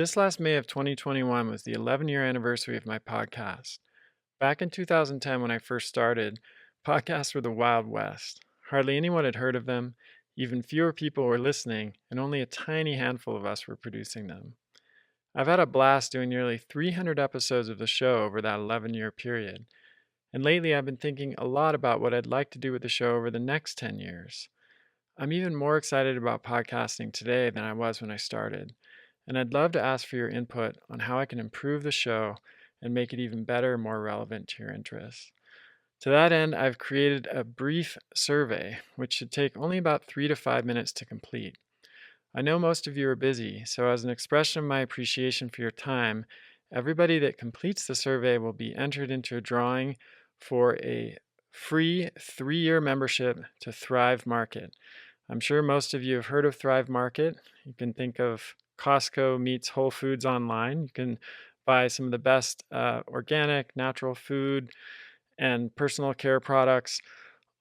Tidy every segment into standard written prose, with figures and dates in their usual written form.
This last May of 2021 was the 11-year anniversary of my podcast. Back in 2010, when I first started, podcasts were the Wild West. Hardly anyone had heard of them, even fewer people were listening, and only a tiny handful of us were producing them. I've had a blast doing nearly 300 episodes of the show over that 11-year period, and lately I've been thinking a lot about what I'd like to do with the show over the next 10 years. I'm even more excited about podcasting today than I was when I started, and I'd love to ask for your input on how I can improve the show and make it even better and more relevant to your interests. To that end, I've created a brief survey, which should take only about 3 to 5 minutes to complete. I know most of you are busy, so as an expression of my appreciation for your time, everybody that completes the survey will be entered into a drawing for a free 3-year membership to Thrive Market. I'm sure most of you have heard of Thrive Market. You can think of Costco meets Whole Foods online. You can buy some of the best organic, natural food and personal care products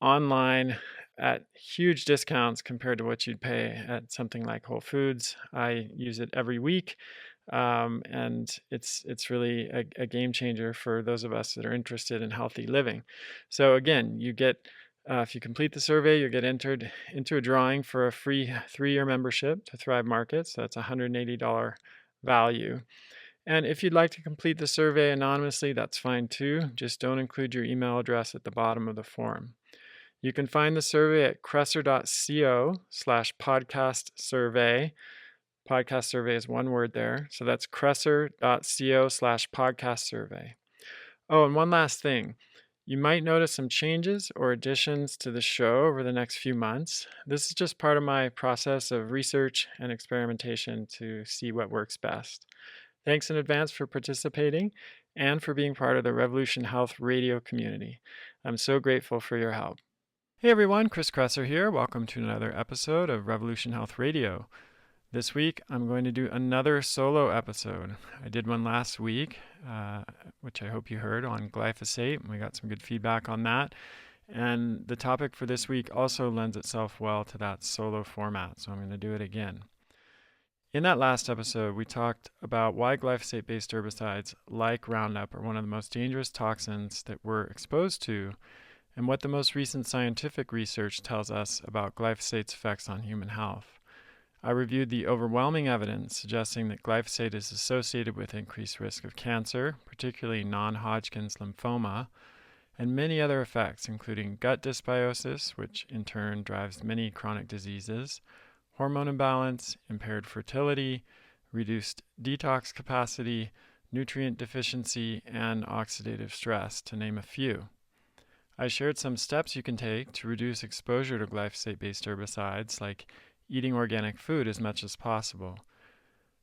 online at huge discounts compared to what you'd pay at something like Whole Foods. I use it every week, and it's really a game changer for those of us that are interested in healthy living. So again, you get if you complete the survey, you'll get entered into a drawing for a free 3-year membership to Thrive Market. So that's a $180 value. And if you'd like to complete the survey anonymously, that's fine too. Just don't include your email address at the bottom of the form. You can find the survey at kresser.co/podcast survey. Podcast survey is one word there. So that's kresser.co/podcast survey. Oh, and one last thing. You might notice some changes or additions to the show over the next few months. This is just part of my process of research and experimentation to see what works best. Thanks in advance for participating and for being part of the Revolution Health radio community. I'm so grateful for your help. Hey everyone, Chris Kresser here. Welcome to another episode of Revolution Health Radio. This week, I'm going to do another solo episode. I did one last week, which I hope you heard, on glyphosate, and we got some good feedback on that. And the topic for this week also lends itself well to that solo format, so I'm going to do it again. In that last episode, we talked about why glyphosate-based herbicides like Roundup are one of the most dangerous toxins that we're exposed to, and what the most recent scientific research tells us about glyphosate's effects on human health. I reviewed the overwhelming evidence suggesting that glyphosate is associated with increased risk of cancer, particularly non-Hodgkin's lymphoma, and many other effects, including gut dysbiosis, which in turn drives many chronic diseases, hormone imbalance, impaired fertility, reduced detox capacity, nutrient deficiency, and oxidative stress, to name a few. I shared some steps you can take to reduce exposure to glyphosate-based herbicides, like eating organic food as much as possible.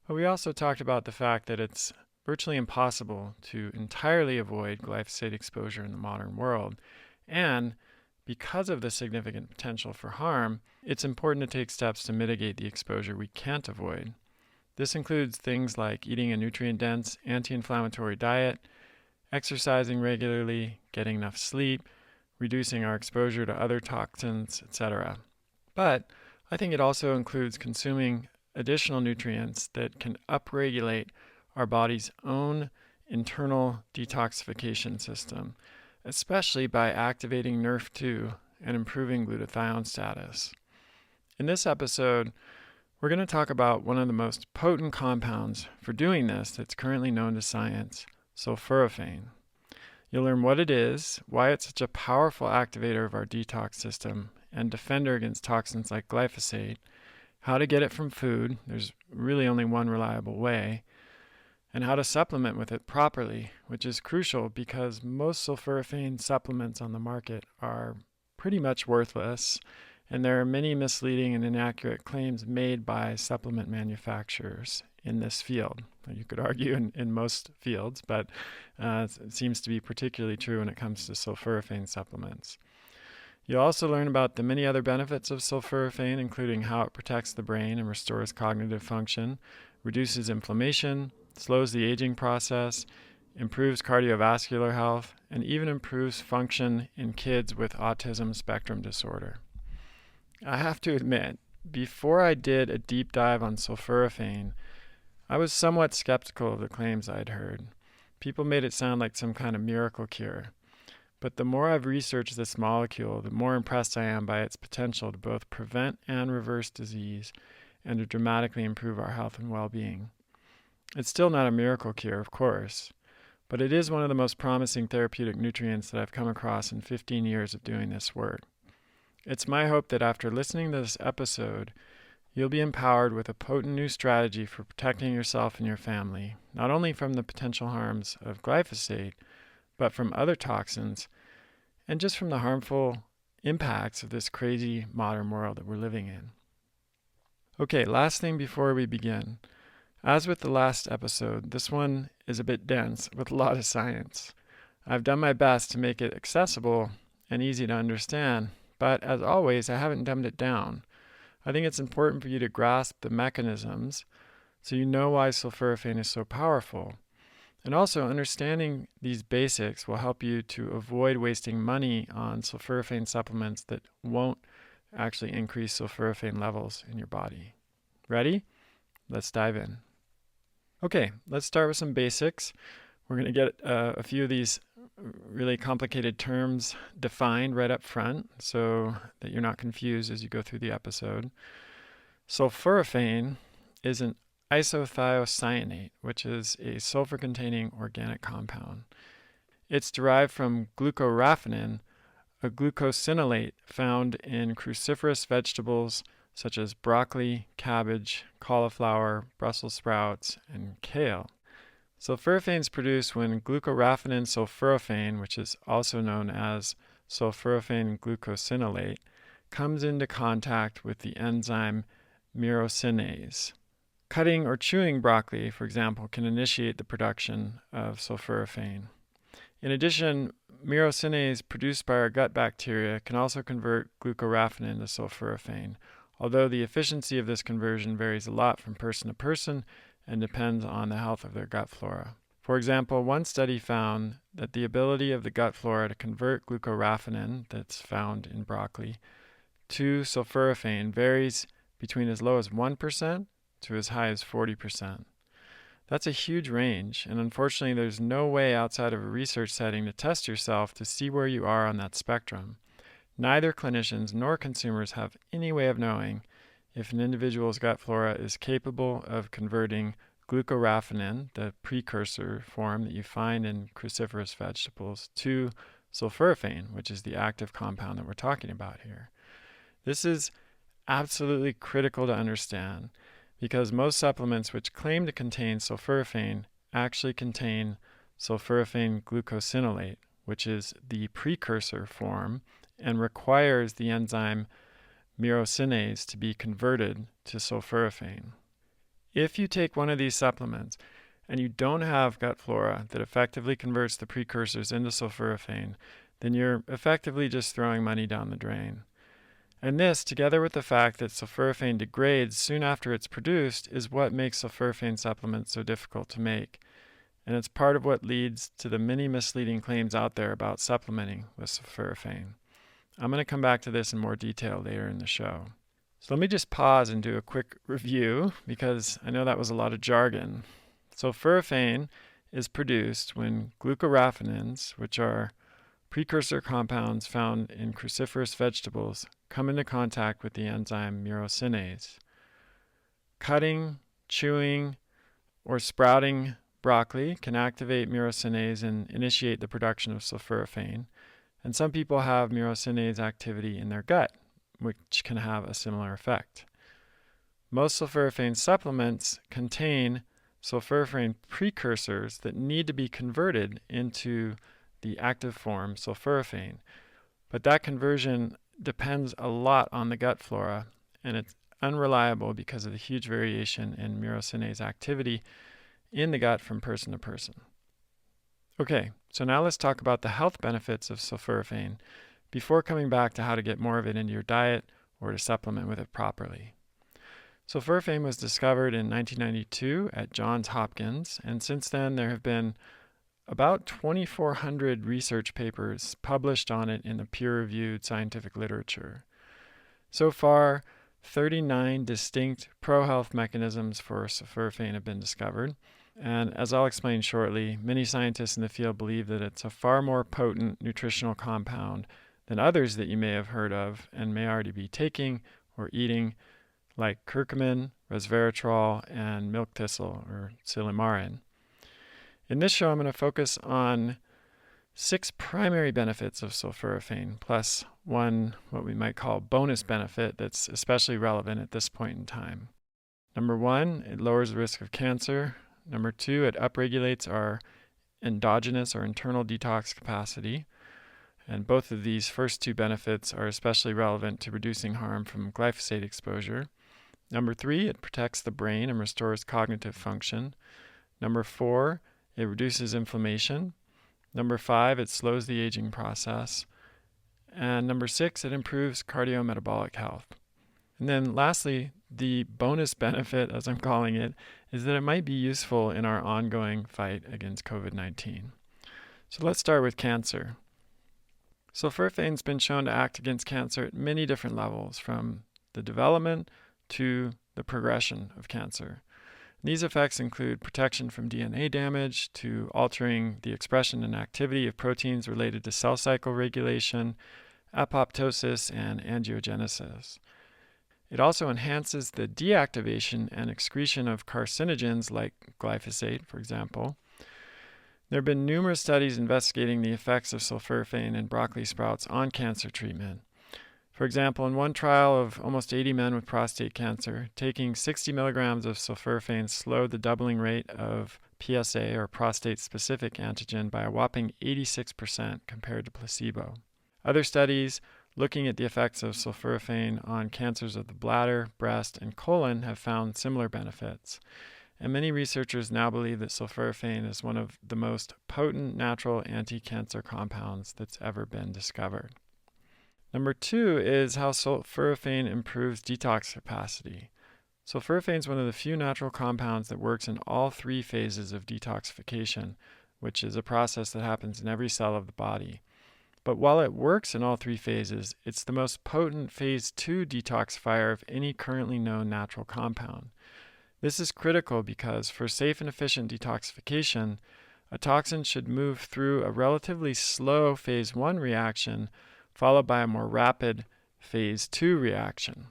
But we also talked about the fact that it's virtually impossible to entirely avoid glyphosate exposure in the modern world. And because of the significant potential for harm, it's important to take steps to mitigate the exposure we can't avoid. This includes things like eating a nutrient-dense, anti-inflammatory diet, exercising regularly, getting enough sleep, reducing our exposure to other toxins, etc. But I think it also includes consuming additional nutrients that can upregulate our body's own internal detoxification system, especially by activating NRF2 and improving glutathione status. In this episode, we're going to talk about one of the most potent compounds for doing this that's currently known to science, sulforaphane. You'll learn what it is, why it's such a powerful activator of our detox system and defender against toxins like glyphosate, how to get it from food, there's really only one reliable way, and how to supplement with it properly, which is crucial because most sulforaphane supplements on the market are pretty much worthless, and there are many misleading and inaccurate claims made by supplement manufacturers in this field. You could argue in most fields, but it seems to be particularly true when it comes to sulforaphane supplements. You'll also learn about the many other benefits of sulforaphane, including how it protects the brain and restores cognitive function, reduces inflammation, slows the aging process, improves cardiovascular health, and even improves function in kids with autism spectrum disorder. I have to admit, before I did a deep dive on sulforaphane, I was somewhat skeptical of the claims I'd heard. People made it sound like some kind of miracle cure. But the more I've researched this molecule, the more impressed I am by its potential to both prevent and reverse disease and to dramatically improve our health and well-being. It's still not a miracle cure, of course, but it is one of the most promising therapeutic nutrients that I've come across in 15 years of doing this work. It's my hope that after listening to this episode, you'll be empowered with a potent new strategy for protecting yourself and your family, not only from the potential harms of glyphosate, but from other toxins, and just from the harmful impacts of this crazy modern world that we're living in. Okay, last thing before we begin. As with the last episode, this one is a bit dense with a lot of science. I've done my best to make it accessible and easy to understand, but as always, I haven't dumbed it down. I think it's important for you to grasp the mechanisms so you know why sulforaphane is so powerful. And also, understanding these basics will help you to avoid wasting money on sulforaphane supplements that won't actually increase sulforaphane levels in your body. Ready? Let's dive in. Okay, let's start with some basics. We're going to get a few of these really complicated terms defined right up front so that you're not confused as you go through the episode. Sulforaphane is an isothiocyanate, which is a sulfur-containing organic compound. It's derived from glucoraphanin, a glucosinolate found in cruciferous vegetables such as broccoli, cabbage, cauliflower, Brussels sprouts, and kale. Sulforaphane is produced when glucoraphanin sulforaphane, which is also known as sulforaphane glucosinolate, comes into contact with the enzyme myrosinase. Cutting or chewing broccoli, for example, can initiate the production of sulforaphane. In addition, myrosinase produced by our gut bacteria can also convert glucoraphanin to sulforaphane, although the efficiency of this conversion varies a lot from person to person and depends on the health of their gut flora. For example, one study found that the ability of the gut flora to convert glucoraphanin, that's found in broccoli, to sulforaphane varies between as low as 1% to as high as 40%. That's a huge range, and unfortunately there's no way outside of a research setting to test yourself to see where you are on that spectrum. Neither clinicians nor consumers have any way of knowing if an individual's gut flora is capable of converting glucoraphanin, the precursor form that you find in cruciferous vegetables, to sulforaphane, which is the active compound that we're talking about here. This is absolutely critical to understand, because most supplements which claim to contain sulforaphane actually contain sulforaphane glucosinolate, which is the precursor form and requires the enzyme myrosinase to be converted to sulforaphane. If you take one of these supplements and you don't have gut flora that effectively converts the precursors into sulforaphane, then you're effectively just throwing money down the drain. And this, together with the fact that sulforaphane degrades soon after it's produced, is what makes sulforaphane supplements so difficult to make. And it's part of what leads to the many misleading claims out there about supplementing with sulforaphane. I'm going to come back to this in more detail later in the show. So let me just pause and do a quick review, because I know that was a lot of jargon. Sulforaphane is produced when glucoraphanins, which are precursor compounds found in cruciferous vegetables, come into contact with the enzyme myrosinase. Cutting, chewing, or sprouting broccoli can activate myrosinase and initiate the production of sulforaphane. And some people have myrosinase activity in their gut, which can have a similar effect. Most sulforaphane supplements contain sulforaphane precursors that need to be converted into the active form sulforaphane. But that conversion depends a lot on the gut flora, and it's unreliable because of the huge variation in myrosinase activity in the gut from person to person. Okay, so now let's talk about the health benefits of sulforaphane before coming back to how to get more of it into your diet or to supplement with it properly. Sulforaphane was discovered in 1992 at Johns Hopkins, and since then there have been about 2,400 research papers published on it in the peer-reviewed scientific literature. So far, 39 distinct pro-health mechanisms for sulforaphane have been discovered. And as I'll explain shortly, many scientists in the field believe that it's a far more potent nutritional compound than others that you may have heard of and may already be taking or eating, like curcumin, resveratrol, and milk thistle, or silymarin. In this show, I'm going to focus on 6 primary benefits of sulforaphane, plus one what we might call bonus benefit that's especially relevant at this point in time. Number 1, it lowers the risk of cancer. Number 2, it upregulates our endogenous or internal detox capacity. And both of these first 2 benefits are especially relevant to reducing harm from glyphosate exposure. Number 3, it protects the brain and restores cognitive function. Number 4, it reduces inflammation. Number 5, it slows the aging process. And number 6, it improves cardiometabolic health. And then lastly, the bonus benefit, as I'm calling it, is that it might be useful in our ongoing fight against COVID-19. So let's start with cancer. Sulforaphane's been shown to act against cancer at many different levels, from the development to the progression of cancer. These effects include protection from DNA damage, to altering the expression and activity of proteins related to cell cycle regulation, apoptosis, and angiogenesis. It also enhances the deactivation and excretion of carcinogens like glyphosate, for example. There have been numerous studies investigating the effects of sulforaphane in broccoli sprouts on cancer treatment. For example, in one trial of almost 80 men with prostate cancer, taking 60 milligrams of sulforaphane slowed the doubling rate of PSA, or prostate-specific antigen, by a whopping 86% compared to placebo. Other studies looking at the effects of sulforaphane on cancers of the bladder, breast, and colon have found similar benefits. And many researchers now believe that sulforaphane is one of the most potent natural anti-cancer compounds that's ever been discovered. Number 2 is how sulforaphane improves detox capacity. Sulforaphane is one of the few natural compounds that works in all 3 phases of detoxification, which is a process that happens in every cell of the body. But while it works in all 3 phases, it's the most potent phase 2 detoxifier of any currently known natural compound. This is critical because for safe and efficient detoxification, a toxin should move through a relatively slow phase 1 reaction followed by a more rapid phase 2 reaction.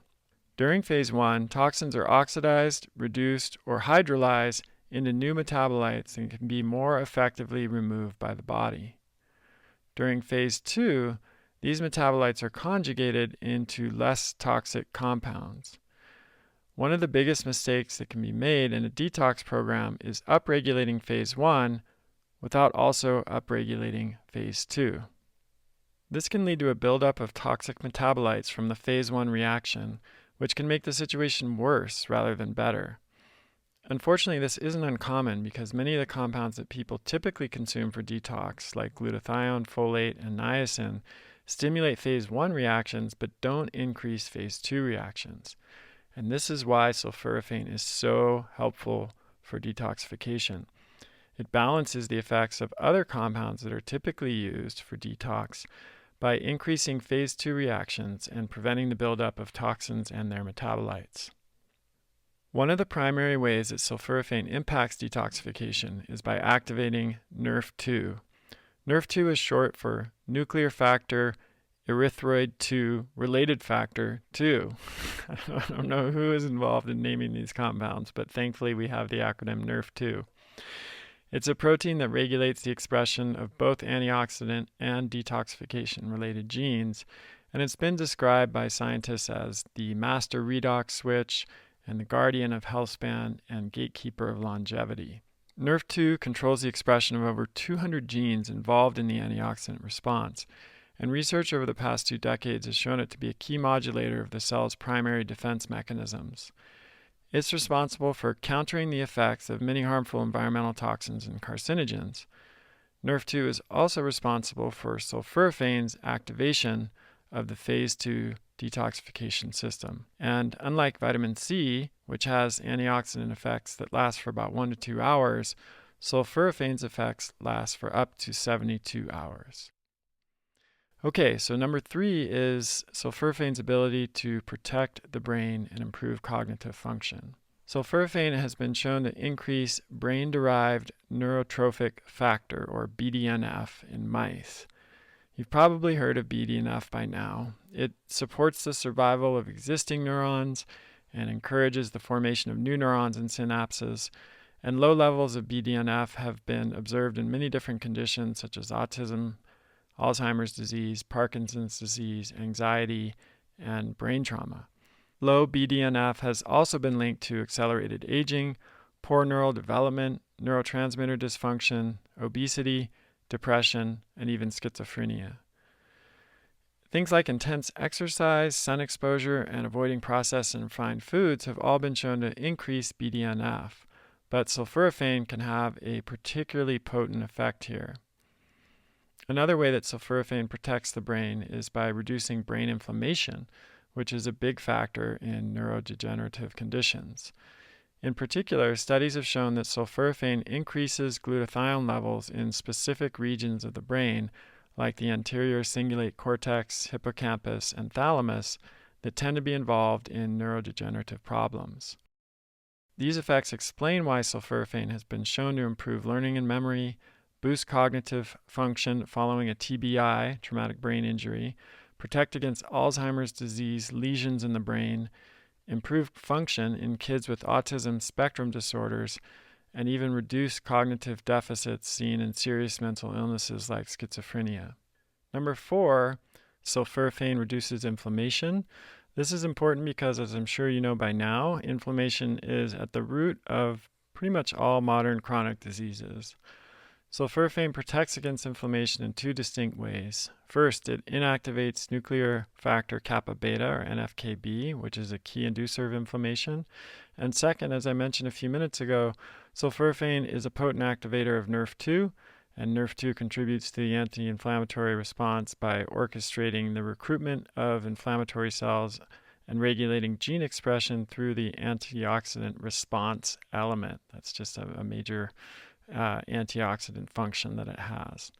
During phase 1, toxins are oxidized, reduced, or hydrolyzed into new metabolites and can be more effectively removed by the body. During phase 2, these metabolites are conjugated into less toxic compounds. One of the biggest mistakes that can be made in a detox program is upregulating phase 1 without also upregulating phase 2. This can lead to a buildup of toxic metabolites from the phase 1 reaction, which can make the situation worse rather than better. Unfortunately, this isn't uncommon because many of the compounds that people typically consume for detox, like glutathione, folate, and niacin, stimulate phase 1 reactions but don't increase phase 2 reactions. And this is why sulforaphane is so helpful for detoxification. It balances the effects of other compounds that are typically used for detox by increasing phase 2 reactions and preventing the buildup of toxins and their metabolites. One of the primary ways that sulforaphane impacts detoxification is by activating NRF2. NRF2 is short for nuclear factor erythroid 2 related factor 2. I don't know who is involved in naming these compounds, but thankfully we have the acronym NRF2. It's a protein that regulates the expression of both antioxidant and detoxification-related genes, and it's been described by scientists as the master redox switch and the guardian of health span and gatekeeper of longevity. NRF2 controls the expression of over 200 genes involved in the antioxidant response, and research over the past 2 decades has shown it to be a key modulator of the cell's primary defense mechanisms. It's responsible for countering the effects of many harmful environmental toxins and carcinogens. NRF2 is also responsible for sulforaphane's activation of the phase 2 detoxification system. And unlike vitamin C, which has antioxidant effects that last for about 1 to 2 hours, sulforaphane's effects last for up to 72 hours. Okay, so number 3 is sulforaphane's ability to protect the brain and improve cognitive function. Sulforaphane has been shown to increase brain-derived neurotrophic factor, or BDNF, in mice. You've probably heard of BDNF by now. It supports the survival of existing neurons and encourages the formation of new neurons and synapses. And low levels of BDNF have been observed in many different conditions such as autism, Alzheimer's disease, Parkinson's disease, anxiety, and brain trauma. Low BDNF has also been linked to accelerated aging, poor neural development, neurotransmitter dysfunction, obesity, depression, and even schizophrenia. Things like intense exercise, sun exposure, and avoiding processed and refined foods have all been shown to increase BDNF, but sulforaphane can have a particularly potent effect here. Another way that sulforaphane protects the brain is by reducing brain inflammation, which is a big factor in neurodegenerative conditions. In particular, studies have shown that sulforaphane increases glutathione levels in specific regions of the brain, like the anterior cingulate cortex, hippocampus, and thalamus, that tend to be involved in neurodegenerative problems. These effects explain why sulforaphane has been shown to improve learning and memory, boost cognitive function following a TBI, traumatic brain injury, protect against Alzheimer's disease lesions in the brain, improve function in kids with autism spectrum disorders, and even reduce cognitive deficits seen in serious mental illnesses like schizophrenia. Number 4, sulforaphane reduces inflammation. This is important because, as I'm sure you know by now, inflammation is at the root of pretty much all modern chronic diseases. Sulforaphane protects against inflammation in 2 distinct ways. First, it inactivates nuclear factor kappa beta, or NFKB, which is a key inducer of inflammation. And second, as I mentioned a few minutes ago, sulforaphane is a potent activator of NRF2, and NRF2 contributes to the anti-inflammatory response by orchestrating the recruitment of inflammatory cells and regulating gene expression through the antioxidant response element. That's just a major antioxidant function that it has.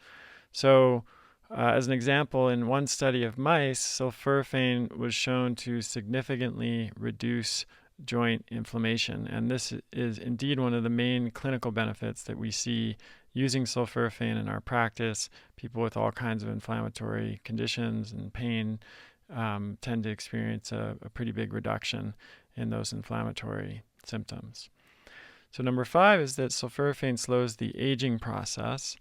So, as an example, in one study of mice, sulforaphane was shown to significantly reduce joint inflammation, and this is indeed one of the main clinical benefits that we see using sulforaphane in our practice. People with all kinds of inflammatory conditions and pain tend to experience a pretty big reduction in those inflammatory symptoms. So number 5 is that sulforaphane slows the aging process.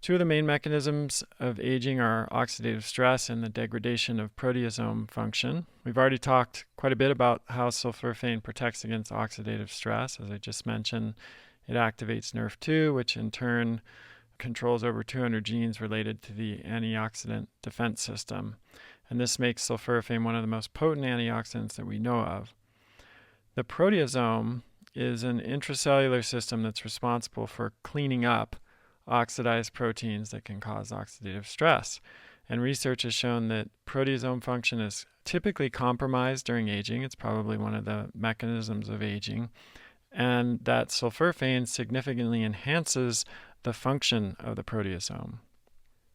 2 of the main mechanisms of aging are oxidative stress and the degradation of proteasome function. We've already talked quite a bit about how sulforaphane protects against oxidative stress. As I just mentioned, it activates NRF2, which in turn controls over 200 genes related to the antioxidant defense system. And this makes sulforaphane one of the most potent antioxidants that we know of. The proteasome is an intracellular system that's responsible for cleaning up oxidized proteins that can cause oxidative stress. And research has shown that proteasome function is typically compromised during aging. It's probably one of the mechanisms of aging. And that sulforaphane significantly enhances the function of the proteasome.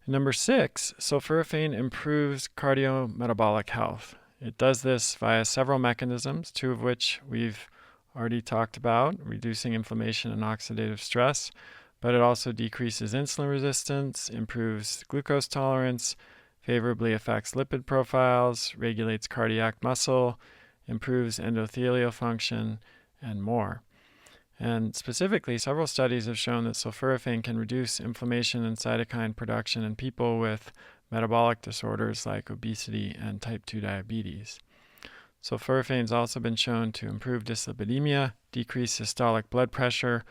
Number 6, sulforaphane improves cardiometabolic health. It does this via several mechanisms, 2 of which we've already talked about, reducing inflammation and oxidative stress, but it also decreases insulin resistance, improves glucose tolerance, favorably affects lipid profiles, regulates cardiac muscle, improves endothelial function, and more. And specifically, several studies have shown that sulforaphane can reduce inflammation and cytokine production in people with metabolic disorders like obesity and type 2 diabetes. Sulforaphane has also been shown to improve dyslipidemia, decrease systolic blood pressure,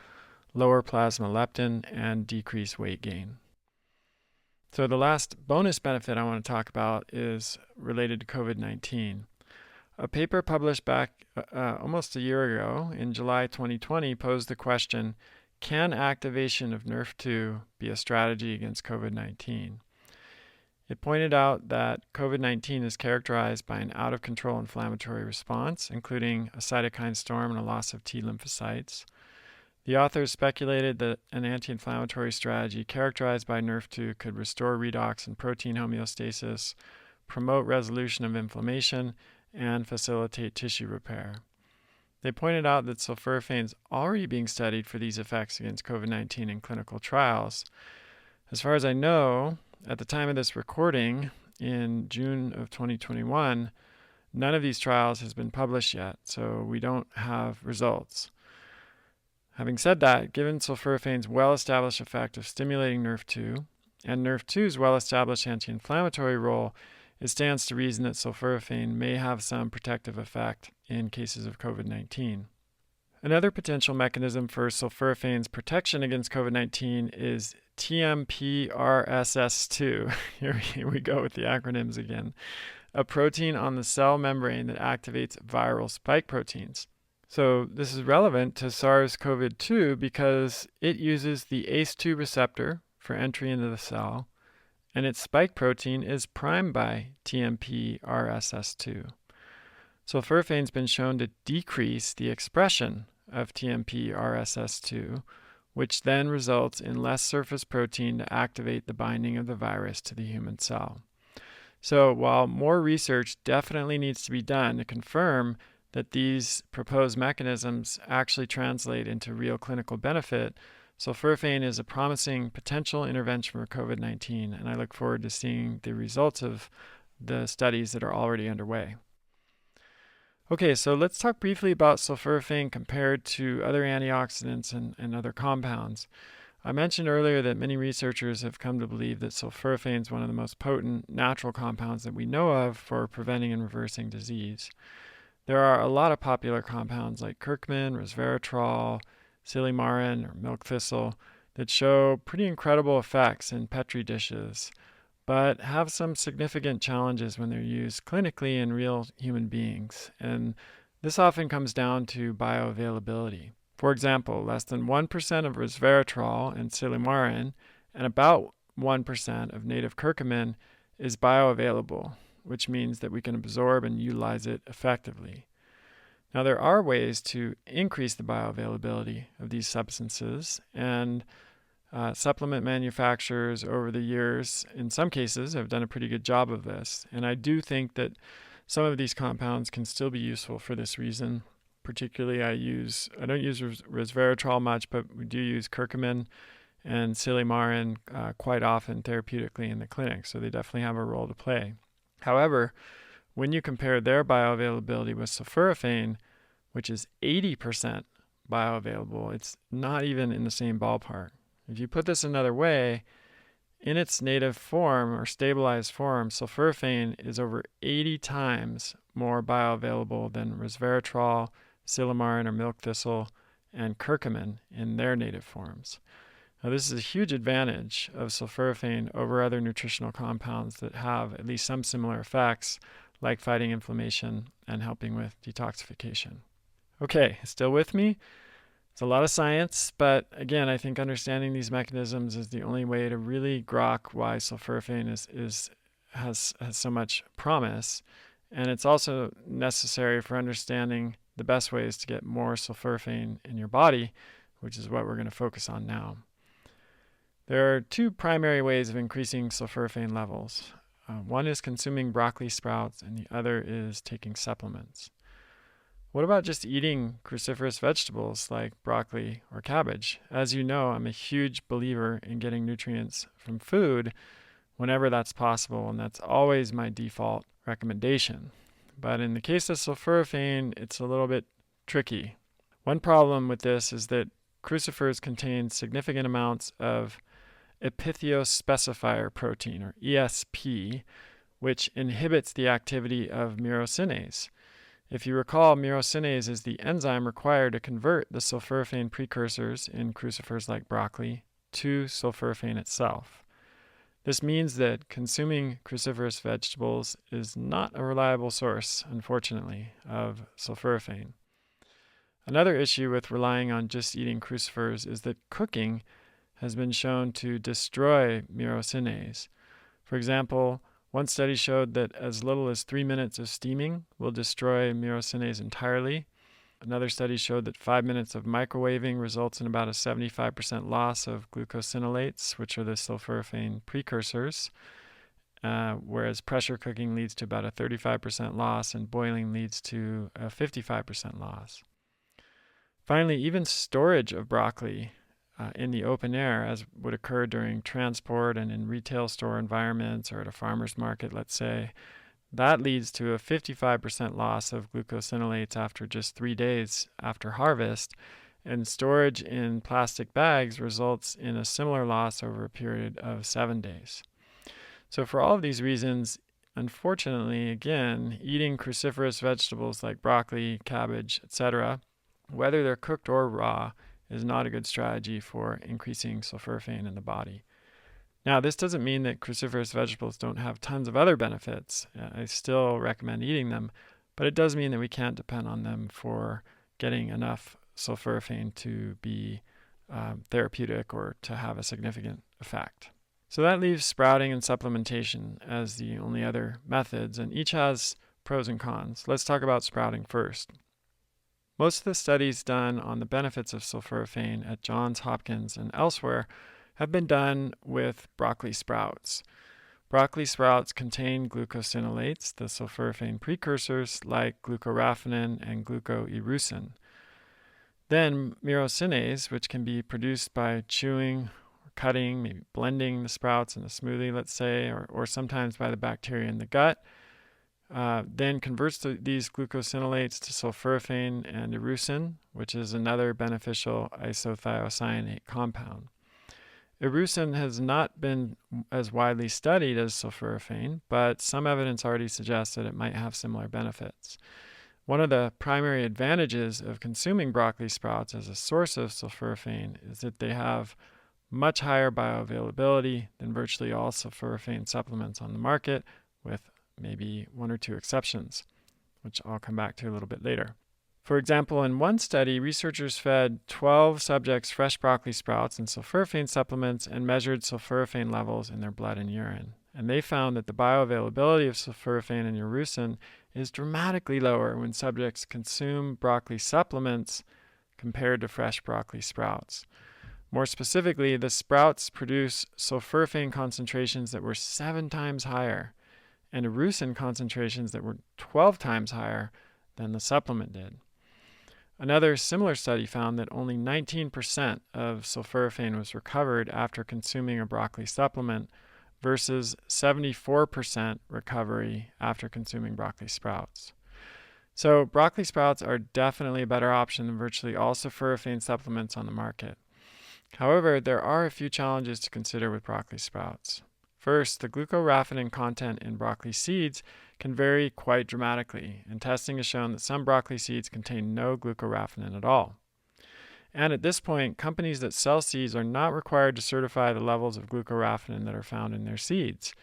lower plasma leptin, and decrease weight gain. So the last bonus benefit I want to talk about is related to COVID-19. A paper published back almost a year ago in July 2020 posed the question, can activation of NRF2 be a strategy against COVID-19? It pointed out that COVID-19 is characterized by an out-of-control inflammatory response, including a cytokine storm and a loss of T lymphocytes. The authors speculated that an anti-inflammatory strategy characterized by Nrf2 could restore redox and protein homeostasis, promote resolution of inflammation, and facilitate tissue repair. They pointed out that sulforaphane is already being studied for these effects against COVID-19 in clinical trials. As far as I know, at the time of this recording, in June of 2021, none of these trials has been published yet, so we don't have results. Having said that, given sulforaphane's well-established effect of stimulating Nrf2 and Nrf2's well-established anti-inflammatory role, it stands to reason that sulforaphane may have some protective effect in cases of COVID-19. Another potential mechanism for sulforaphane's protection against COVID-19 is TMPRSS2. Here we go with the acronyms again. A protein on the cell membrane that activates viral spike proteins. So this is relevant to SARS-CoV-2 because it uses the ACE2 receptor for entry into the cell, and its spike protein is primed by TMPRSS2. Sulforaphane has been shown to decrease the expression of TMPRSS2, which then results in less surface protein to activate the binding of the virus to the human cell. So while more research definitely needs to be done to confirm that these proposed mechanisms actually translate into real clinical benefit, sulforaphane is a promising potential intervention for COVID-19, and I look forward to seeing the results of the studies that are already underway. Okay, so let's talk briefly about sulforaphane compared to other antioxidants and other compounds. I mentioned earlier that many researchers have come to believe that sulforaphane is one of the most potent natural compounds that we know of for preventing and reversing disease. There are a lot of popular compounds like curcumin, resveratrol, silymarin, or milk thistle that show pretty incredible effects in Petri dishes, but have some significant challenges when they're used clinically in real human beings. And this often comes down to bioavailability. For example, less than 1% of resveratrol and silymarin and about 1% of native curcumin is bioavailable, which means that we can absorb and utilize it effectively. Now, there are ways to increase the bioavailability of these substances, and supplement manufacturers over the years, in some cases, have done a pretty good job of this. And I do think that some of these compounds can still be useful for this reason. Particularly, I don't use resveratrol much, but we do use curcumin and silymarin quite often therapeutically in the clinic, so they definitely have a role to play. However, when you compare their bioavailability with sulforaphane, which is 80% bioavailable, it's not even in the same ballpark. If you put this another way, in its native form or stabilized form, sulforaphane is over 80 times more bioavailable than resveratrol, silymarin or milk thistle, and curcumin in their native forms. Now, this is a huge advantage of sulforaphane over other nutritional compounds that have at least some similar effects, like fighting inflammation and helping with detoxification. Okay, still with me? It's a lot of science, but again, I think understanding these mechanisms is the only way to really grok why sulforaphane has so much promise, and it's also necessary for understanding the best ways to get more sulforaphane in your body, which is what we're going to focus on now. There are two primary ways of increasing sulforaphane levels. One is consuming broccoli sprouts, and the other is taking supplements. What about just eating cruciferous vegetables like broccoli or cabbage? As you know, I'm a huge believer in getting nutrients from food whenever that's possible, and that's always my default recommendation. But in the case of sulforaphane, it's a little bit tricky. One problem with this is that crucifers contain significant amounts of epithiospecifier protein, or ESP, which inhibits the activity of myrosinase. If you recall, myrosinase is the enzyme required to convert the sulforaphane precursors in crucifers like broccoli to sulforaphane itself. This means that consuming cruciferous vegetables is not a reliable source, unfortunately, of sulforaphane. Another issue with relying on just eating crucifers is that cooking has been shown to destroy myrosinase. For example, one study showed that as little as 3 minutes of steaming will destroy myrosinase entirely. Another study showed that 5 minutes of microwaving results in about a 75% loss of glucosinolates, which are the sulforaphane precursors, whereas pressure cooking leads to about a 35% loss and boiling leads to a 55% loss. Finally, even storage of broccoli in the open air, as would occur during transport and in retail store environments or at a farmer's market, let's say, that leads to a 55% loss of glucosinolates after just 3 days after harvest, and storage in plastic bags results in a similar loss over a period of 7 days. So for all of these reasons, unfortunately, again, eating cruciferous vegetables like broccoli, cabbage, etc., whether they're cooked or raw, is not a good strategy for increasing sulforaphane in the body. Now, this doesn't mean that cruciferous vegetables don't have tons of other benefits. I still recommend eating them, but it does mean that we can't depend on them for getting enough sulforaphane to be therapeutic or to have a significant effect. So that leaves sprouting and supplementation as the only other methods, and each has pros and cons. Let's talk about sprouting first. Most of the studies done on the benefits of sulforaphane at Johns Hopkins and elsewhere have been done with broccoli sprouts. Broccoli sprouts contain glucosinolates, the sulforaphane precursors like glucoraphanin and glucoerucin. Then myrosinase, which can be produced by chewing, or cutting, maybe blending the sprouts in a smoothie, let's say, or sometimes by the bacteria in the gut, then converts these glucosinolates to sulforaphane and erucin, which is another beneficial isothiocyanate compound. Erucin has not been as widely studied as sulforaphane, but some evidence already suggests that it might have similar benefits. One of the primary advantages of consuming broccoli sprouts as a source of sulforaphane is that they have much higher bioavailability than virtually all sulforaphane supplements on the market, with maybe 1 or 2 exceptions, which I'll come back to a little bit later. For example, in one study, researchers fed 12 subjects fresh broccoli sprouts and sulforaphane supplements and measured sulforaphane levels in their blood and urine. And they found that the bioavailability of sulforaphane and erucin is dramatically lower when subjects consume broccoli supplements compared to fresh broccoli sprouts. More specifically, the sprouts produce sulforaphane concentrations that were 7 times higher and erucin concentrations that were 12 times higher than the supplement did. Another similar study found that only 19% of sulforaphane was recovered after consuming a broccoli supplement versus 74% recovery after consuming broccoli sprouts. So broccoli sprouts are definitely a better option than virtually all sulforaphane supplements on the market. However, there are a few challenges to consider with broccoli sprouts. First, the glucoraphanin content in broccoli seeds can vary quite dramatically, and testing has shown that some broccoli seeds contain no glucoraphanin at all. And at this point, companies that sell seeds are not required to certify the levels of glucoraphanin that are found in their seeds.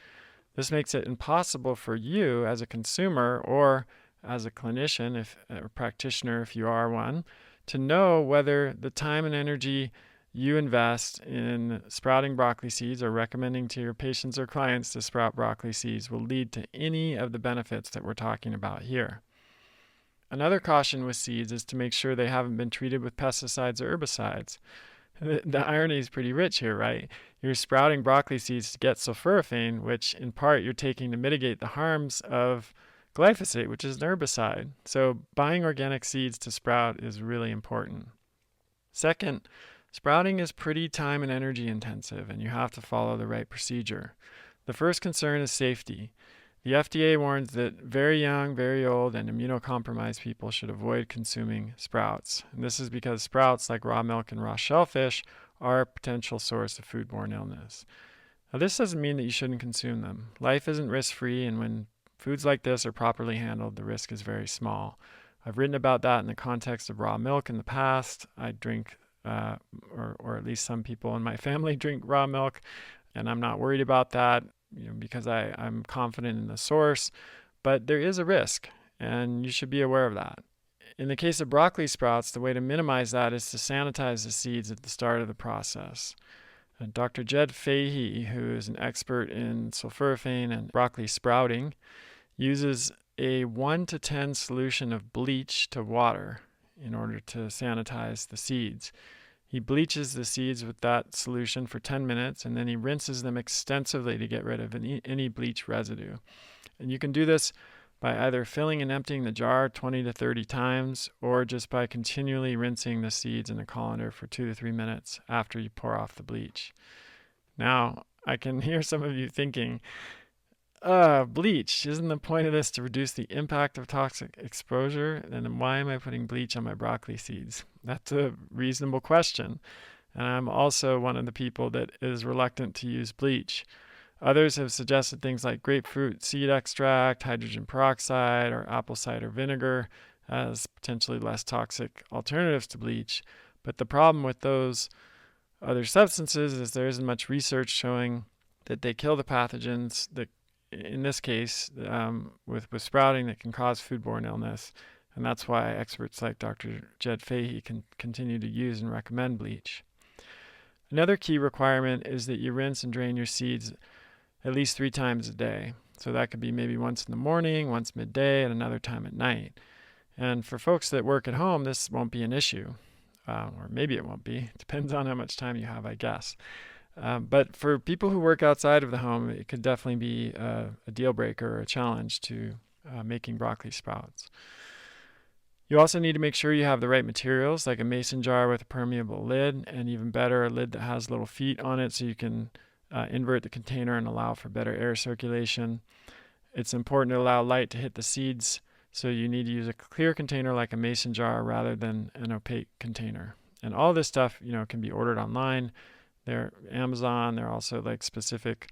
This makes it impossible for you as a consumer or as a clinician, or practitioner if you are one, to know whether the time and energy you invest in sprouting broccoli seeds or recommending to your patients or clients to sprout broccoli seeds will lead to any of the benefits that we're talking about here. Another caution with seeds is to make sure they haven't been treated with pesticides or herbicides. The irony is pretty rich here, right? You're sprouting broccoli seeds to get sulforaphane, which in part you're taking to mitigate the harms of glyphosate, which is an herbicide. So buying organic seeds to sprout is really important. Second, sprouting is pretty time and energy intensive, and you have to follow the right procedure. The first concern is safety. The FDA warns that very young, very old, and immunocompromised people should avoid consuming sprouts. And this is because sprouts, like raw milk and raw shellfish, are a potential source of foodborne illness. Now, this doesn't mean that you shouldn't consume them. Life isn't risk-free, and when foods like this are properly handled, the risk is very small. I've written about that in the context of raw milk in the past. I drink or at least some people in my family drink raw milk, and I'm not worried about that, because I'm confident in the source, but there is a risk, and you should be aware of that. In the case of broccoli sprouts, the way to minimize that is to sanitize the seeds at the start of the process. Dr. Jed Fahey, who is an expert in sulforaphane and broccoli sprouting, uses a 1 to 10 solution of bleach to water in order to sanitize the seeds. He bleaches the seeds with that solution for 10 minutes, and then he rinses them extensively to get rid of any bleach residue. And you can do this by either filling and emptying the jar 20 to 30 times, or just by continually rinsing the seeds in a colander for 2 to 3 minutes after you pour off the bleach. Now, I can hear some of you thinking, bleach, isn't the point of this to reduce the impact of toxic exposure? Then why am I putting bleach on my broccoli seeds? That's a reasonable question. And I'm also one of the people that is reluctant to use bleach. Others have suggested things like grapefruit seed extract, hydrogen peroxide, or apple cider vinegar as potentially less toxic alternatives to bleach. But the problem with those other substances is there isn't much research showing that they kill the pathogens that, in this case, with sprouting, that can cause foodborne illness. And that's why experts like Dr. Jed Fahey can continue to use and recommend bleach. Another key requirement is that you rinse and drain your seeds at least 3 times a day. So that could be maybe once in the morning, once midday, and another time at night. And for folks that work at home, this won't be an issue. Or maybe it won't be. Depends on how much time you have, I guess. But for people who work outside of the home, it could definitely be a deal breaker or a challenge to making broccoli sprouts. You also need to make sure you have the right materials, like a mason jar with a permeable lid, and even better, a lid that has little feet on it so you can invert the container and allow for better air circulation. It's important to allow light to hit the seeds, so you need to use a clear container like a mason jar rather than an opaque container. And all this stuff, can be ordered online. They're Amazon. They're also like specific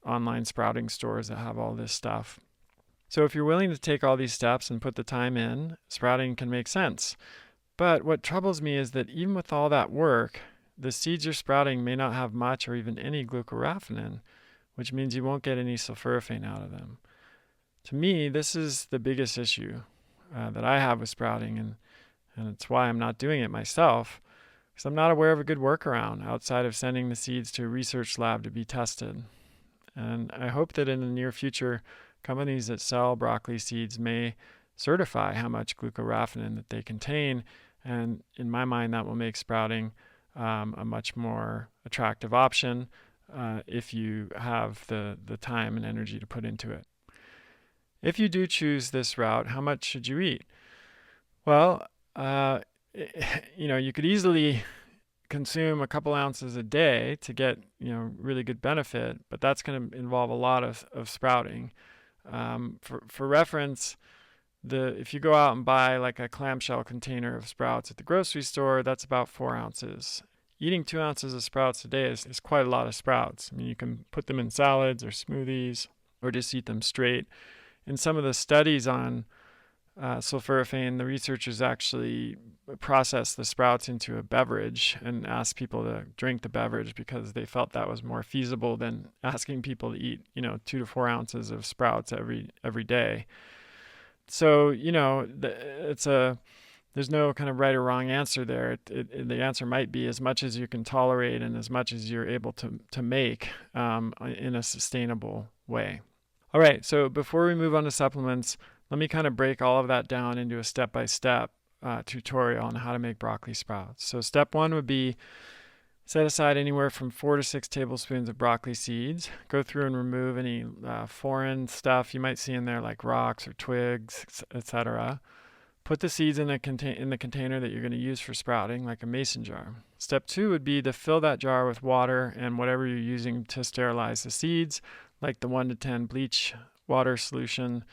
online sprouting stores that have all this stuff. So if you're willing to take all these steps and put the time in, sprouting can make sense. But what troubles me is that even with all that work, the seeds you're sprouting may not have much or even any glyphosate, which means you won't get any sulforaphane out of them. To me, this is the biggest issue that I have with sprouting, and it's why I'm not doing it myself, because I'm not aware of a good workaround outside of sending the seeds to a research lab to be tested. And I hope that in the near future, companies that sell broccoli seeds may certify how much glyphosate that they contain, and in my mind, that will make sprouting a much more attractive option if you have the time and energy to put into it. If you do choose this route, how much should you eat? Well, you could easily consume a couple ounces a day to get really good benefit, but that's going to involve a lot of sprouting. For reference, if you go out and buy like a clamshell container of sprouts at the grocery store, that's about 4 ounces. Eating 2 ounces of sprouts a day is quite a lot of sprouts. I mean, you can put them in salads or smoothies or just eat them straight. In some of the studies on sulforaphane, the researchers actually processed the sprouts into a beverage and asked people to drink the beverage because they felt that was more feasible than asking people to eat, 2 to 4 ounces of sprouts every day. So, there's no kind of right or wrong answer there. The answer might be as much as you can tolerate and as much as you're able to make in a sustainable way. All right, so before we move on to supplements, let me kind of break all of that down into a step-by-step tutorial on how to make broccoli sprouts. So step 1 would be set aside anywhere from 4 to 6 tablespoons of broccoli seeds. Go through and remove any foreign stuff you might see in there, like rocks or twigs, etc. Put the seeds in the container that you're going to use for sprouting, like a mason jar. Step 2 would be to fill that jar with water and whatever you're using to sterilize the seeds, like the 1 to 10 bleach water solution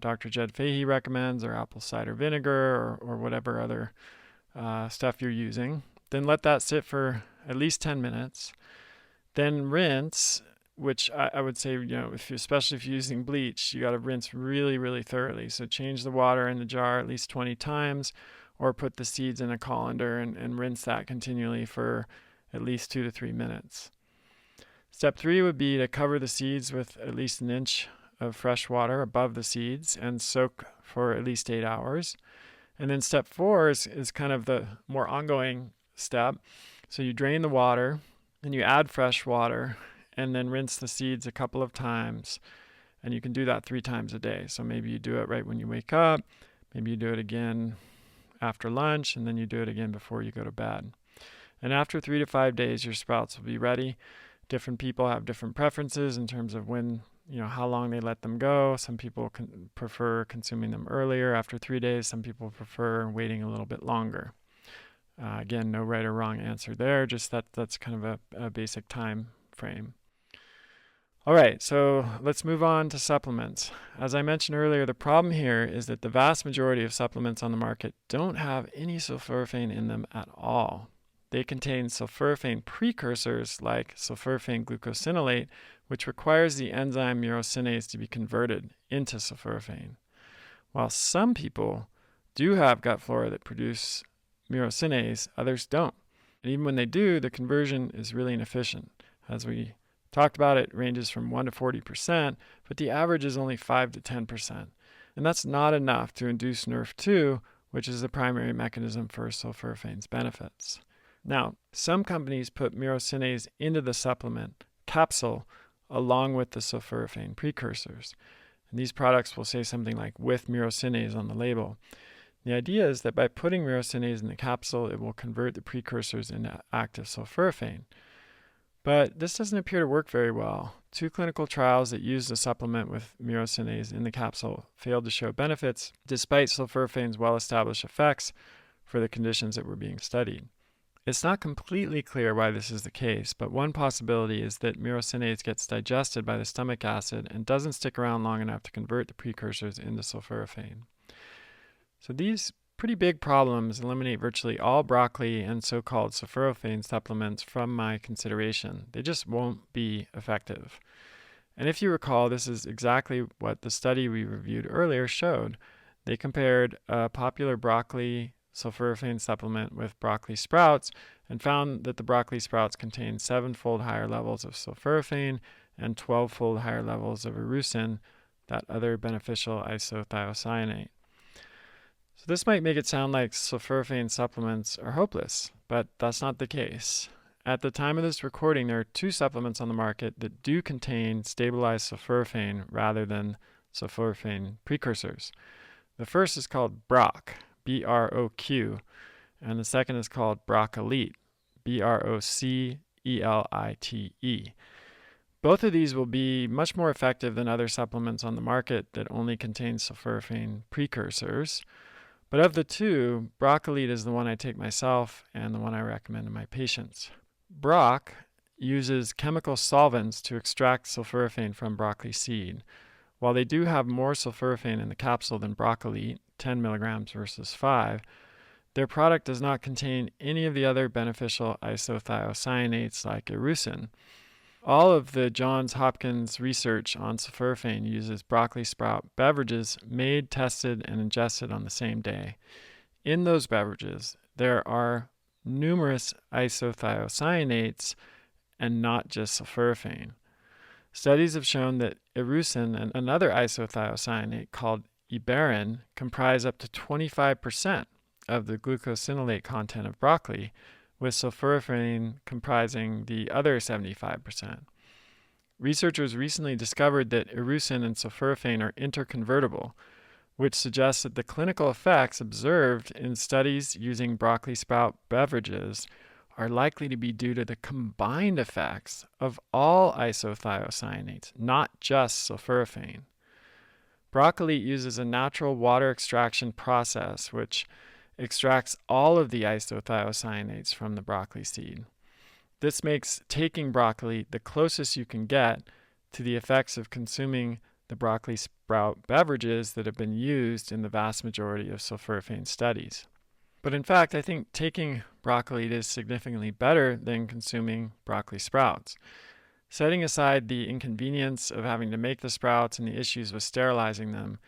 Dr. Jed Fahey recommends, or apple cider vinegar, or whatever other stuff you're using. Then let that sit for at least 10 minutes. Then rinse, which I would say, especially if you're using bleach, you got to rinse really, really thoroughly. So change the water in the jar at least 20 times, or put the seeds in a colander and rinse that continually for at least 2 to 3 minutes. Step 3 would be to cover the seeds with at least an inch of fresh water above the seeds and soak for at least 8 hours. And then step 4 is kind of the more ongoing step. So you drain the water, then you add fresh water, and then rinse the seeds a couple of times. And you can do that 3 times a day. So maybe you do it right when you wake up. Maybe you do it again after lunch, and then you do it again before you go to bed. And after 3 to 5 days, your sprouts will be ready. Different people have different preferences in terms of when, how long they let them go. Some people prefer consuming them earlier after 3 days. Some people prefer waiting a little bit longer. Again, no right or wrong answer there, just that's kind of a basic time frame. All right, so let's move on to supplements. As I mentioned earlier, the problem here is that the vast majority of supplements on the market don't have any sulforaphane in them at all. They contain sulforaphane precursors like sulforaphane glucosinolate, which requires the enzyme myrosinase to be converted into sulforaphane. While some people do have gut flora that produce myrosinase, others don't. And even when they do, the conversion is really inefficient. As we talked about, it ranges from 1 to 40%, but the average is only 5 to 10%. And that's not enough to induce NRF2, which is the primary mechanism for sulforaphane's benefits. Now, some companies put myrosinase into the supplement capsule along with the sulforaphane precursors. And these products will say something like with myrosinase on the label. The idea is that by putting myrosinase in the capsule, it will convert the precursors into active sulforaphane. But this doesn't appear to work very well. 2 clinical trials that used a supplement with myrosinase in the capsule failed to show benefits, despite sulforaphane's well-established effects for the conditions that were being studied. It's not completely clear why this is the case, but one possibility is that myrosinase gets digested by the stomach acid and doesn't stick around long enough to convert the precursors into sulforaphane. So these pretty big problems eliminate virtually all broccoli and so-called sulforaphane supplements from my consideration. They just won't be effective. And if you recall, this is exactly what the study we reviewed earlier showed. They compared a popular broccoli sulforaphane supplement with broccoli sprouts and found that the broccoli sprouts contained 7-fold higher levels of sulforaphane and 12-fold higher levels of erusin, that other beneficial isothiocyanate. So this might make it sound like sulforaphane supplements are hopeless, but that's not the case. At the time of this recording, there are 2 supplements on the market that do contain stabilized sulforaphane rather than sulforaphane precursors. The first is called Broc, BROQ, and the second is called Broccolite, BROCELITE. Both of these will be much more effective than other supplements on the market that only contain sulforaphane precursors. But of the 2, Broccolite is the one I take myself and the one I recommend to my patients. Broc uses chemical solvents to extract sulforaphane from broccoli seed. While they do have more sulforaphane in the capsule than Broccolite, 10 milligrams versus 5, their product does not contain any of the other beneficial isothiocyanates like erusin. All of the Johns Hopkins research on sulforaphane uses broccoli sprout beverages made, tested, and ingested on the same day. In those beverages, there are numerous isothiocyanates and not just sulforaphane. Studies have shown that erusin and another isothiocyanate called iberin comprise up to 25% of the glucosinolate content of broccoli, with sulforaphane comprising the other 75%. Researchers recently discovered that erusin and sulforaphane are interconvertible, which suggests that the clinical effects observed in studies using broccoli sprout beverages are likely to be due to the combined effects of all isothiocyanates, not just sulforaphane. Broccoli uses a natural water extraction process, which extracts all of the isothiocyanates from the broccoli seed. This makes taking broccoli the closest you can get to the effects of consuming the broccoli sprout beverages that have been used in the vast majority of sulforaphane studies. But in fact, I think taking broccoli is significantly better than consuming broccoli sprouts. Setting aside the inconvenience of having to make the sprouts and the issues with sterilizing them,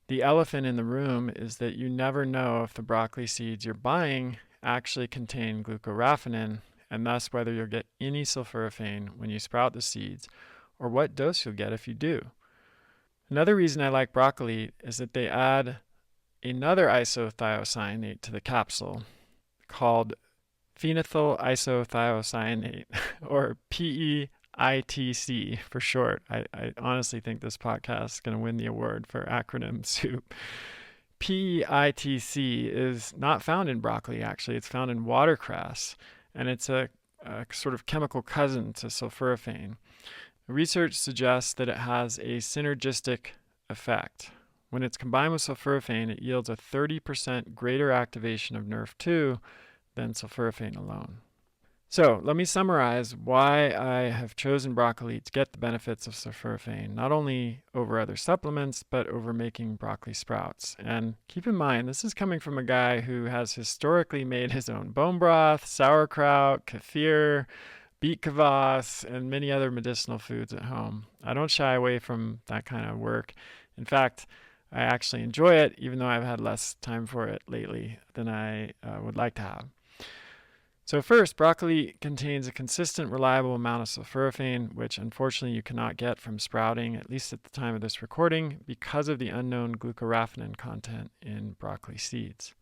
the elephant in the room is that you never know if the broccoli seeds you're buying actually contain glucoraphanin, and thus whether you'll get any sulforaphane when you sprout the seeds, or what dose you'll get if you do. Another reason I like broccoli is that they add another isothiocyanate to the capsule called phenethyl isothiocyanate, or PEITC for short. I honestly think this podcast is going to win the award for acronym soup. PEITC is not found in broccoli, actually. It's found in watercress, and it's a sort of chemical cousin to sulforaphane. Research suggests that it has a synergistic effect. When it's combined with sulforaphane, it yields a 30% greater activation of Nerf2 than sulforaphane alone. So let me summarize why I have chosen broccoli to get the benefits of sulforaphane, not only over other supplements, but over making broccoli sprouts. And keep in mind, this is coming from a guy who has historically made his own bone broth, sauerkraut, kefir, beet kvass, and many other medicinal foods at home. I don't shy away from that kind of work. In fact, I actually enjoy it, even though I've had less time for it lately than I would like to have. So first, broccoli contains a consistent, reliable amount of sulforaphane, which unfortunately you cannot get from sprouting, at least at the time of this recording, because of the unknown glucoraphanin content in broccoli seeds.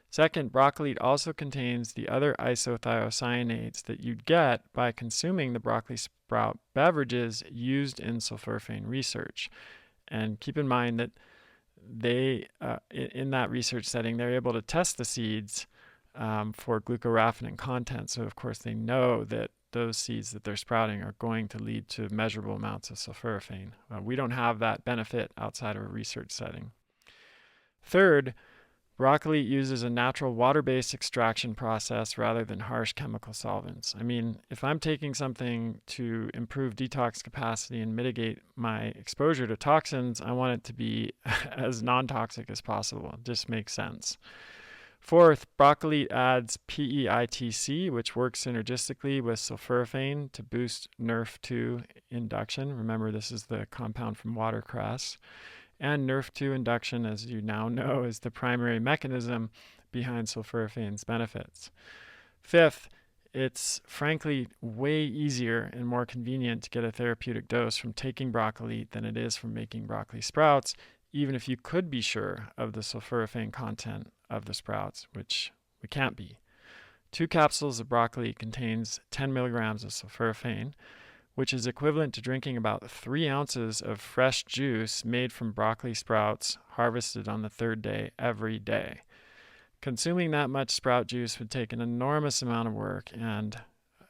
Second, broccoli also contains the other isothiocyanates that you'd get by consuming the broccoli sprout beverages used in sulforaphane research. And keep in mind that they, in that research setting, they're able to test the seeds for glucoraphanin content. So, of course, they know that those seeds that they're sprouting are going to lead to measurable amounts of sulforaphane. We don't have that benefit outside of a research setting. Third, broccoli uses a natural water-based extraction process rather than harsh chemical solvents. I mean, if I'm taking something to improve detox capacity and mitigate my exposure to toxins, I want it to be as non-toxic as possible. It just makes sense. Fourth, broccoli adds PEITC, which works synergistically with sulforaphane to boost Nerf2 induction. Remember, this is the compound from watercress. And Nerf2 induction, as you now know, is the primary mechanism behind sulforaphane's benefits. Fifth, it's frankly way easier and more convenient to get a therapeutic dose from taking broccoli than it is from making broccoli sprouts, even if you could be sure of the sulforaphane content of the sprouts, which we can't be. 2 capsules of broccoli contains 10 milligrams of sulforaphane, which is equivalent to drinking about 3 ounces of fresh juice made from broccoli sprouts harvested on the 3rd day every day. Consuming that much sprout juice would take an enormous amount of work, and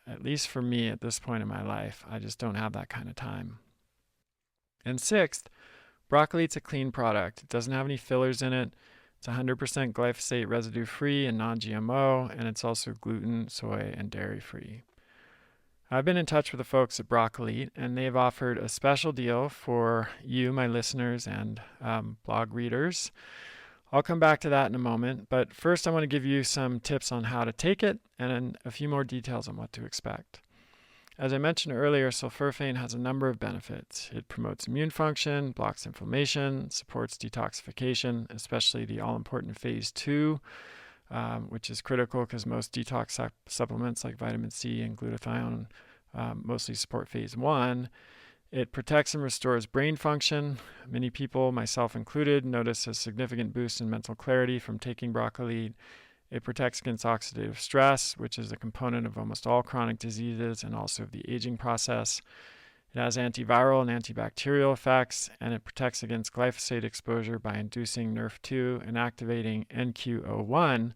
at least for me at this point in my life, I just don't have that kind of time. And sixth, broccoli, it's a clean product. It doesn't have any fillers in it. It's 100% glyphosate residue free and non-GMO, and it's also gluten, soy, and dairy free. I've been in touch with the folks at Broccoli, and they've offered a special deal for you, my listeners, and blog readers. I'll come back to that in a moment, but first I want to give you some tips on how to take it and a few more details on what to expect. As I mentioned earlier, sulforaphane has a number of benefits. It promotes immune function, blocks inflammation, supports detoxification, especially the all-important phase 2, which is critical because most detox supplements like vitamin C and glutathione mostly support phase 1. It protects and restores brain function. Many people, myself included, notice a significant boost in mental clarity from taking broccoli. It protects against oxidative stress, which is a component of almost all chronic diseases and also of the aging process. It has antiviral and antibacterial effects, and it protects against glyphosate exposure by inducing Nerf2 and activating NQO1,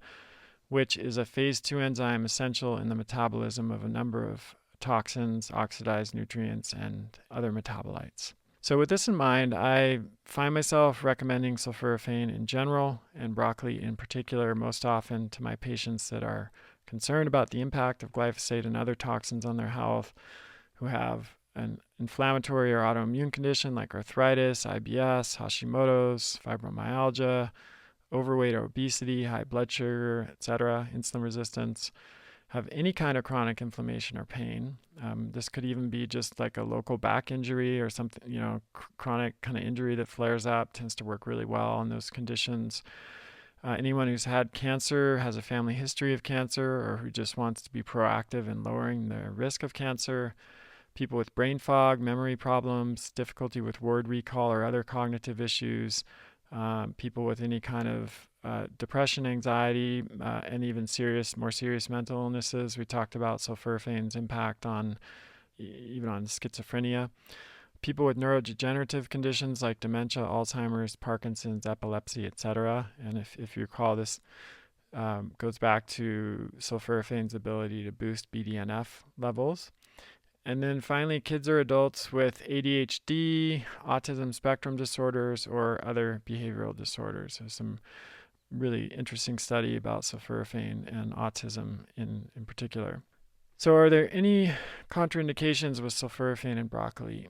which is a phase 2 enzyme essential in the metabolism of a number of toxins, oxidized nutrients, and other metabolites. So with this in mind, I find myself recommending sulforaphane in general and broccoli in particular most often to my patients that are concerned about the impact of glyphosate and other toxins on their health, who have an inflammatory or autoimmune condition like arthritis, IBS, Hashimoto's, fibromyalgia, overweight or obesity, high blood sugar, etc., insulin resistance, have any kind of chronic inflammation or pain. This could even be just like a local back injury or something, chronic kind of injury that flares up, tends to work really well in those conditions. Anyone who's had cancer, has a family history of cancer, or who just wants to be proactive in lowering their risk of cancer. People with brain fog, memory problems, difficulty with word recall or other cognitive issues. People with any kind of depression, anxiety, and even more serious mental illnesses. We talked about sulforaphane's impact on even on schizophrenia. people with neurodegenerative conditions like dementia, Alzheimer's, Parkinson's, epilepsy, etc. And if you recall, this goes back to sulforaphane's ability to boost BDNF levels. And then finally, kids or adults with ADHD, autism spectrum disorders, or other behavioral disorders. There's some really interesting study about sulforaphane and autism in particular. So are there any contraindications with sulforaphane in broccoli?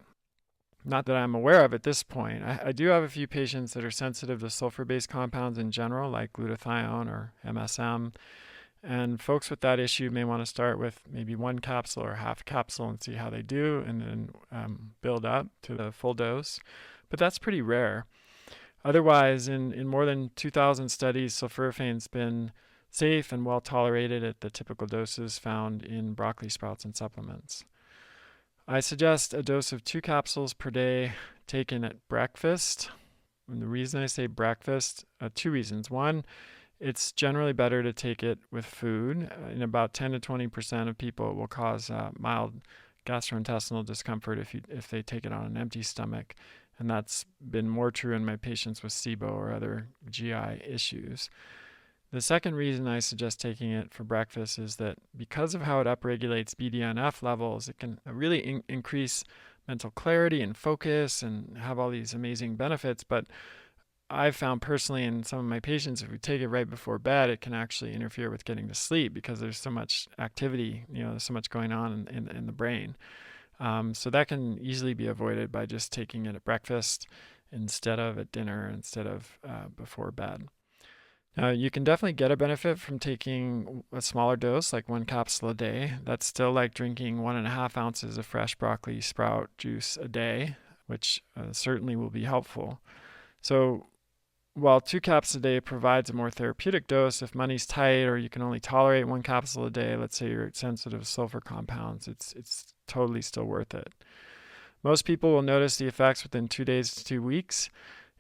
Not that I'm aware of at this point. I do have a few patients that are sensitive to sulfur-based compounds in general, like glutathione or MSM. And folks with that issue may want to start with maybe one capsule or half a capsule and see how they do, and then build up to the full dose. But that's pretty rare. Otherwise, in more than 2,000 studies, sulforaphane's been safe and well tolerated at the typical doses found in broccoli sprouts and supplements. I suggest a dose of 2 capsules per day taken at breakfast. And the reason I say breakfast, 2 reasons. One, it's generally better to take it with food. In about 10 to 20% of people, it will cause mild gastrointestinal discomfort if they take it on an empty stomach. And that's been more true in my patients with SIBO or other GI issues. The second reason I suggest taking it for breakfast is that because of how it upregulates BDNF levels, it can really increase mental clarity and focus and have all these amazing benefits. But I've found personally in some of my patients, if we take it right before bed, it can actually interfere with getting to sleep because there's so much activity, there's so much going on in the brain. So that can easily be avoided by just taking it at breakfast instead of at dinner, instead of before bed. Now, you can definitely get a benefit from taking a smaller dose, like 1 capsule a day. That's still like drinking 1.5 ounces of fresh broccoli sprout juice a day, which certainly will be helpful. So while 2 caps a day provides a more therapeutic dose, if money's tight or you can only tolerate 1 capsule a day, let's say you're sensitive to sulfur compounds, it's totally still worth it. Most people will notice the effects within 2 days to 2 weeks.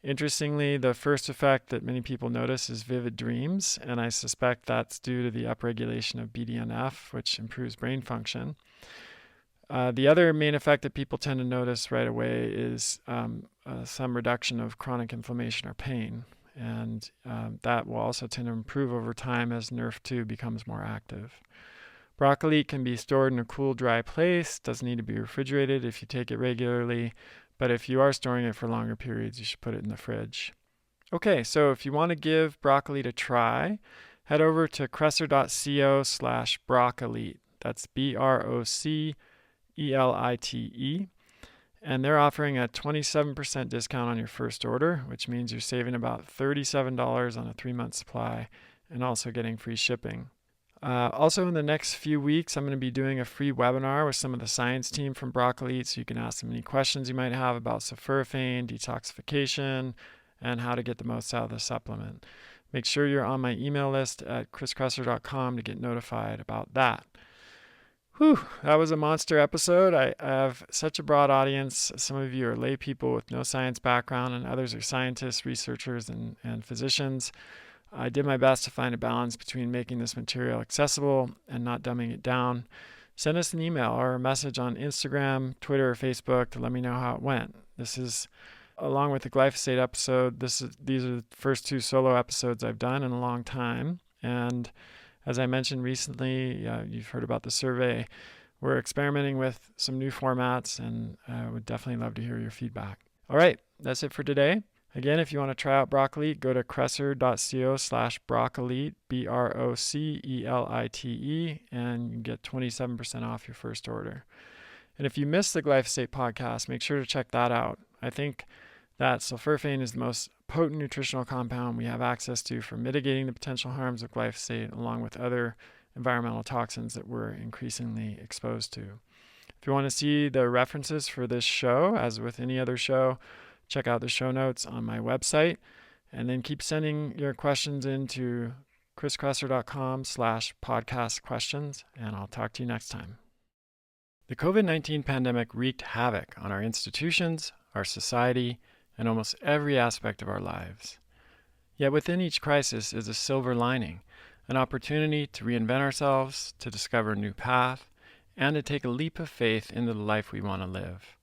Interestingly, the first effect that many people notice is vivid dreams, and I suspect that's due to the upregulation of BDNF, which improves brain function. The other main effect that people tend to notice right away is some reduction of chronic inflammation or pain, and that will also tend to improve over time as NRF2 becomes more active. Broccoli can be stored in a cool, dry place. Doesn't need to be refrigerated if you take it regularly. But if you are storing it for longer periods, you should put it in the fridge. Okay, so if you want to give broccoli a try, head over to kresser.co/broccolite. That's BROCELITE. And they're offering a 27% discount on your first order, which means you're saving about $37 on a 3-month supply and also getting free shipping. Also, in the next few weeks, I'm going to be doing a free webinar with some of the science team from Broccoli, so you can ask them any questions you might have about sulforaphane, detoxification, and how to get the most out of the supplement. Make sure you're on my email list at chriskresser.com to get notified about that. Whew, that was a monster episode. I have such a broad audience. Some of you are lay people with no science background, and others are scientists, researchers, and physicians. I did my best to find a balance between making this material accessible and not dumbing it down. Send us an email or a message on Instagram, Twitter, or Facebook to let me know how it went. This is, along with the glyphosate episode, these are the first 2 solo episodes I've done in a long time. And as I mentioned recently, you've heard about the survey. We're experimenting with some new formats, and I would definitely love to hear your feedback. All right, that's it for today. Again, if you want to try out Broccoli, go to kresser.co/broccolite, BROCELITE, and you can get 27% off your first order. And if you missed the glyphosate podcast, make sure to check that out. I think that sulforaphane is the most potent nutritional compound we have access to for mitigating the potential harms of glyphosate, along with other environmental toxins that we're increasingly exposed to. If you want to see the references for this show, as with any other show, check out the show notes on my website, and then keep sending your questions into chriskresser.com/podcast questions, and I'll talk to you next time. The COVID-19 pandemic wreaked havoc on our institutions, our society, and almost every aspect of our lives. Yet within each crisis is a silver lining, an opportunity to reinvent ourselves, to discover a new path, and to take a leap of faith into the life we want to live.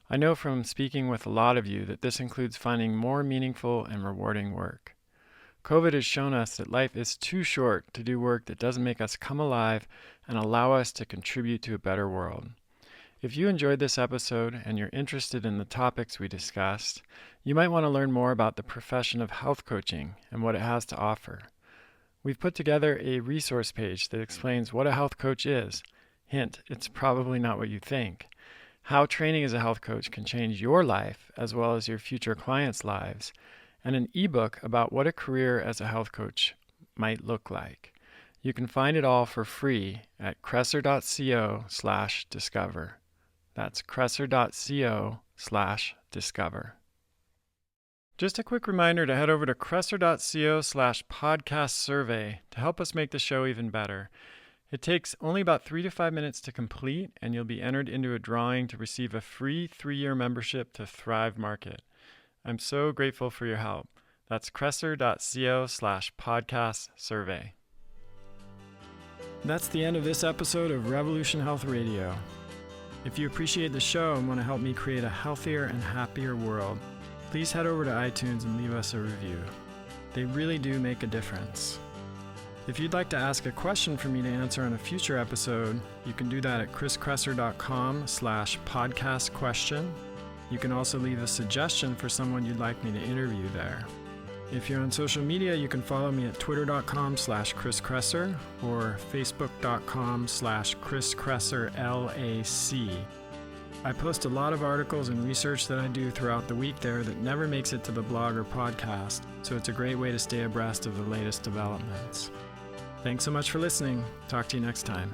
I know from speaking with a lot of you that this includes finding more meaningful and rewarding work. COVID has shown us that life is too short to do work that doesn't make us come alive and allow us to contribute to a better world. If you enjoyed this episode and you're interested in the topics we discussed, you might want to learn more about the profession of health coaching and what it has to offer. We've put together a resource page that explains what a health coach is. Hint, it's probably not what you think. How training as a health coach can change your life as well as your future clients' lives, and an ebook about what a career as a health coach might look like. You can find it all for free at kresser.co/discover. That's kresser.co/discover. Just a quick reminder to head over to kresser.co/podcast survey to help us make the show even better. It takes only about 3 to 5 minutes to complete, and you'll be entered into a drawing to receive a free 3-year membership to Thrive Market. I'm so grateful for your help. That's kresser.co/podcast survey. That's the end of this episode of Revolution Health Radio. If you appreciate the show and want to help me create a healthier and happier world, please head over to iTunes and leave us a review. They really do make a difference. If you'd like to ask a question for me to answer on a future episode, you can do that at chriskresser.com/podcast question. You can also leave a suggestion for someone you'd like me to interview there. If you're on social media, you can follow me at twitter.com/chriskresser or facebook.com/chriskresserlac. I post a lot of articles and research that I do throughout the week there that never makes it to the blog or podcast, so it's a great way to stay abreast of the latest developments. Thanks so much for listening. Talk to you next time.